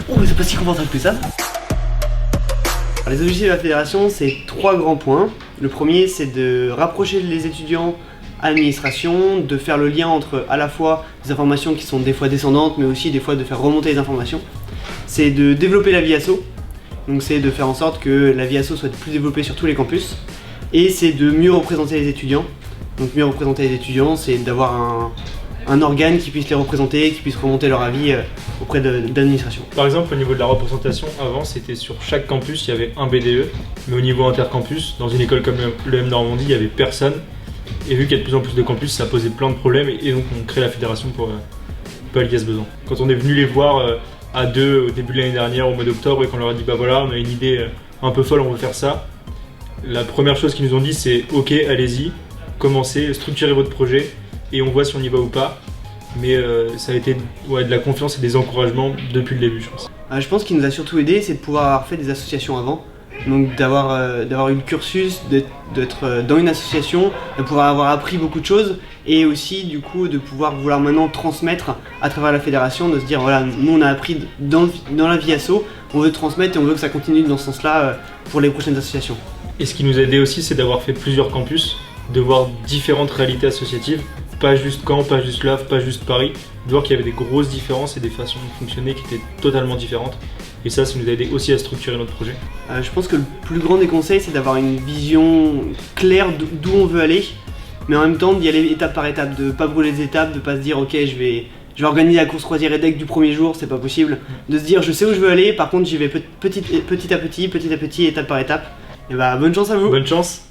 Oh, mais c'est pas si confortable que ça. Les objectifs de la fédération, c'est 3 grands points. Le premier, c'est de rapprocher les étudiants à l'administration, de faire le lien entre à la fois des informations qui sont des fois descendantes, mais aussi des fois de faire remonter les informations. C'est de développer la vie asso, donc c'est de faire en sorte que la vie asso soit plus développée sur tous les campus. Et c'est de mieux représenter les étudiants. Donc mieux représenter les étudiants, c'est d'avoir un organe qui puisse les représenter, qui puisse remonter leur avis auprès de l'administration. Par exemple, au niveau de la représentation, avant c'était sur chaque campus, il y avait un BDE, mais au niveau intercampus, dans une école comme le M Normandie, il n'y avait personne. Et vu qu'il y a de plus en plus de campus, ça posait plein de problèmes et donc on crée la fédération pour pallier à ce besoin. Quand on est venu les voir à deux au début de l'année dernière, au mois d'octobre, et qu'on leur a dit bah voilà, on a une idée un peu folle, on veut faire ça, la première chose qu'ils nous ont dit c'est ok, allez-y, commencez, structurez votre projet et on voit si on y va ou pas. Mais ça a été de la confiance et des encouragements depuis le début, je pense. Je pense qu'il nous a surtout aidé, c'est de pouvoir avoir fait des associations avant. Donc d'avoir eu le cursus, d'être dans une association, de pouvoir avoir appris beaucoup de choses et aussi du coup de pouvoir vouloir maintenant transmettre à travers la fédération, de se dire voilà, nous on a appris dans la vie asso, on veut transmettre et on veut que ça continue dans ce sens-là pour les prochaines associations. Et ce qui nous a aidé aussi, c'est d'avoir fait plusieurs campus, de voir différentes réalités associatives, pas juste Caen, pas juste Le Havre, pas juste Paris, de voir qu'il y avait des grosses différences et des façons de fonctionner qui étaient totalement différentes. Et ça nous a aidé aussi à structurer notre projet. Je pense que le plus grand des conseils, c'est d'avoir une vision claire d'où on veut aller, mais en même temps d'y aller étape par étape, de ne pas brûler les étapes, de ne pas se dire ok je vais organiser la course croisière EDEC du premier jour, c'est pas possible. De se dire je sais où je veux aller, par contre j'y vais petit à petit, étape par étape. Et bah bonne chance à vous. Bonne chance.